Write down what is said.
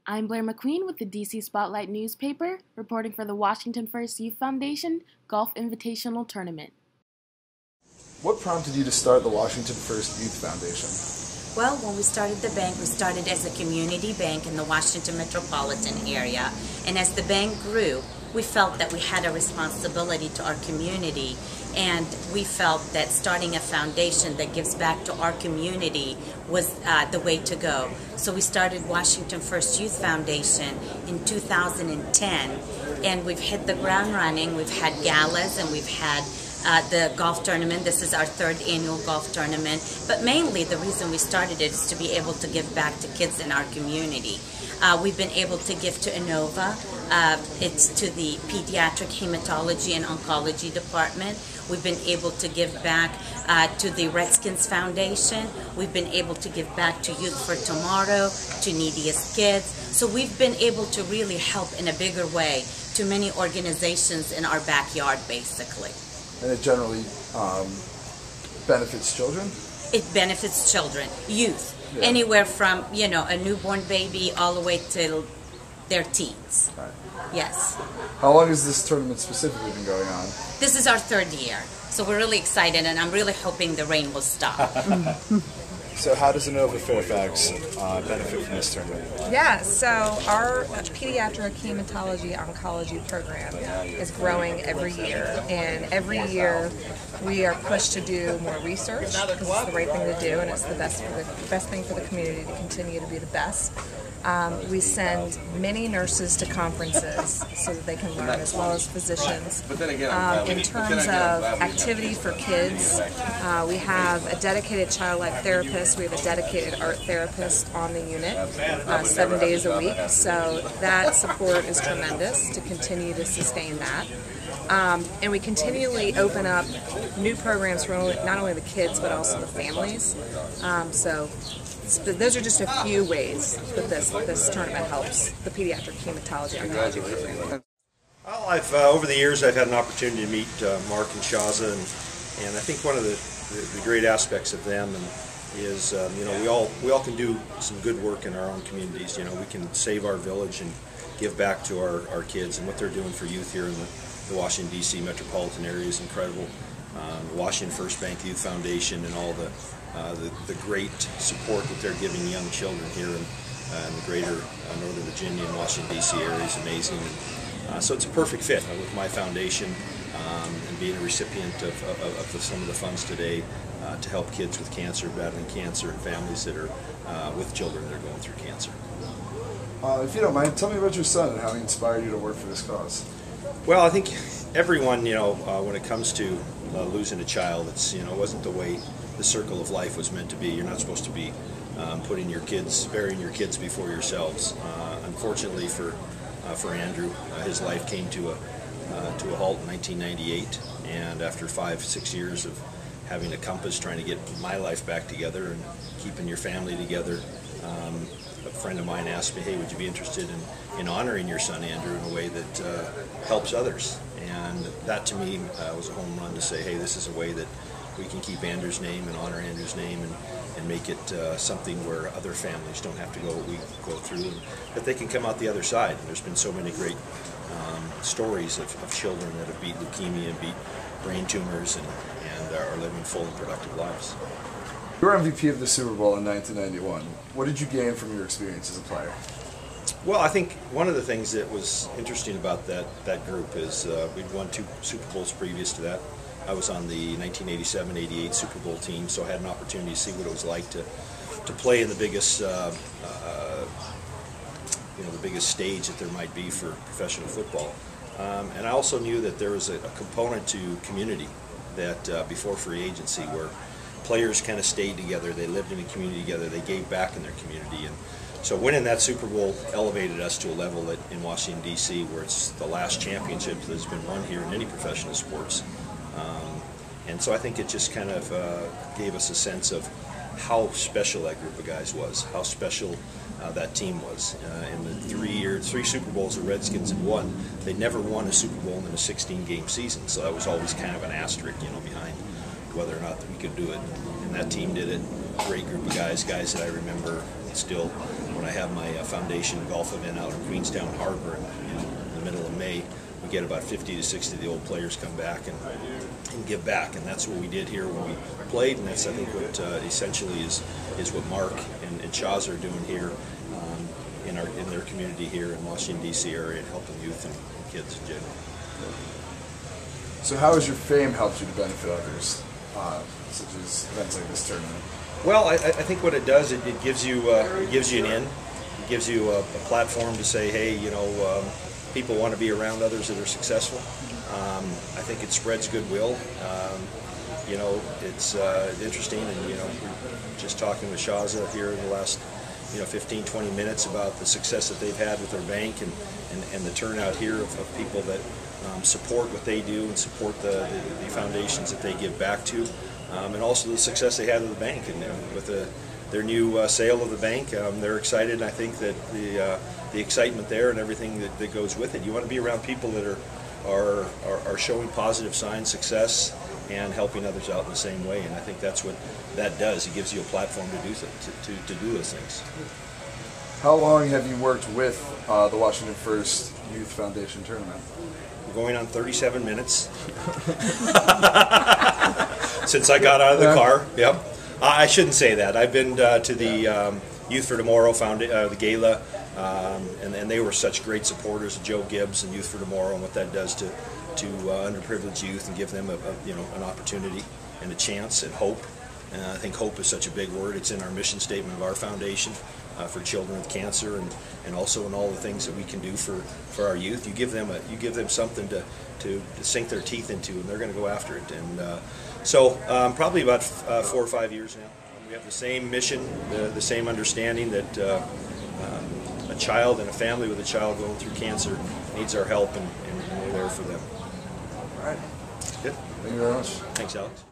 I'm Blair McQueen with the DC Spotlight newspaper, reporting for the Washington First Youth Foundation Golf Invitational Tournament. What prompted you to start the Washington First Youth Foundation? Well, when we started the bank, we started as a community bank in the Washington metropolitan area. And as the bank grew, we felt that we had a responsibility to our community, and we felt that starting a foundation that gives back to our community was the way to go. So we started Washington First Youth Foundation in 2010, and we've hit the ground running. We've had galas and we've had the golf tournament. This is our third annual golf tournament, but mainly the reason we started it is to be able to give back to kids in our community. We've been able to give to INOVA. It's to the Pediatric Hematology and Oncology Department. We've been able to give back to the Redskins Foundation. We've been able to give back to Youth for Tomorrow, to Neediest Kids. So we've been able to really help in a bigger way to many organizations in our backyard, basically. And it generally benefits children? It benefits children, youth, yeah. Anywhere from, a newborn baby all the way to their teens. Right. Yes. How long has this tournament specifically been going on? This is our third year, so we're really excited, and I'm really hoping the rain will stop. So how does INOVA Fairfax benefit from this tournament? Yeah, so our pediatric hematology oncology program is growing every year, and every year we are pushed to do more research because it's the right thing to do, and it's the best thing for the community to continue to be the best. We send many nurses to conferences so that they can learn, as well as physicians. In terms of activity for kids, we have a dedicated child life therapist. We have a dedicated art therapist on the unit 7 days a week. So that support is tremendous to continue to sustain that. And we continually open up new programs for not only the kids but also the families. So those are just a few ways that this tournament helps the pediatric hematology oncology program. Well, over the years I've had an opportunity to meet Mark and Shaza, and I think one of the great aspects of them is we all can do some good work in our own communities. We can save our village and give back to our kids, and what they're doing for youth here in the Washington D.C. metropolitan area is incredible. The Washington First Bank Youth Foundation and all the great support that they're giving young children here in the greater Northern Virginia and Washington D.C. area is amazing. So it's a perfect fit with my foundation and being a recipient of some of the funds today to help kids with cancer, battling cancer, and families that are with children that are going through cancer. If you don't mind, tell me about your son and how he inspired you to work for this cause. Well, I think everyone, when it comes to losing a child, it wasn't the way the circle of life was meant to be. You're not supposed to be burying your kids before yourselves. Unfortunately for Andrew, his life came to a halt in 1998, and after 5-6 years of having a compass trying to get my life back together and keeping your family together, a friend of mine asked me, hey, would you be interested in honoring your son Andrew in a way that helps others? And that to me was a home run to say, hey, this is a way that we can keep Andrew's name and honor Andrew's name and make it something where other families don't have to go what we go through, and that they can come out the other side. And there's been so many great stories of children that have beat leukemia and beat brain tumors and are living full and productive lives. You were MVP of the Super Bowl in 1991. What did you gain from your experience as a player? Well, I think one of the things that was interesting about that group is we'd won 2 Super Bowls previous to that. I was on the 1987-88 Super Bowl team, so I had an opportunity to see what it was like to play in the biggest the biggest stage that there might be for professional football. And I also knew that there was a component to community that before free agency, where players kind of stayed together, they lived in a community together, they gave back in their community. And so winning that Super Bowl elevated us to a level in Washington, D.C., where it's the last championship that has been won here in any professional sports. And so I think it just kind of gave us a sense of how special that group of guys was, how special that team was. In the 3 Super Bowls the Redskins had won, they never won a Super Bowl in a 16-game season, so that was always kind of an asterisk, behind whether or not we could do it. And that team did it. Great group of guys that I remember but still, when I have my foundation golf event out in Queenstown Harbor in the middle of May, we get about 50 to 60 of the old players come back and give back, and that's what we did here when we played, and that's, I think, what essentially is what Mark and Shaza are doing here in their community here in Washington, D.C. area, and helping youth and kids in general. So how has your fame helped you to benefit others, such as events like this tournament? Well, I think what it does, it gives you an in, it gives you a platform to say, hey, you know, people want to be around others that are successful. I think it spreads goodwill. You know, it's interesting, and you know, we're just talking with Shaza here in the last 15-20 minutes about the success that they've had with their bank and the turnout here of people that support what they do and support the foundations that they give back to, and also the success they had with the bank, and with their new sale of the bank, they're excited. And I think that the excitement there and everything that goes with it. You want to be around people that are showing positive signs, success, and helping others out in the same way. And I think that's what that does. It gives you a platform to do those things. How long have you worked with the WashingtonFirst Youth Foundation Tournament? We're going on 37 minutes since I got out of the car. Yep. I shouldn't say that. I've been to the Youth for Tomorrow the gala, and they were such great supporters of Joe Gibbs and Youth for Tomorrow and what that does to underprivileged youth, and give them an opportunity and a chance and hope. And I think hope is such a big word. It's in our mission statement of our foundation for children with cancer, and also in all the things that we can do for our youth. You give them something to sink their teeth into, and they're going to go after it. And so probably about 4 or 5 years now. We have the same mission, the same understanding that a child and a family with a child going through cancer needs our help, and we're there for them. All right. Good. Thank you very much. Thanks, Alex.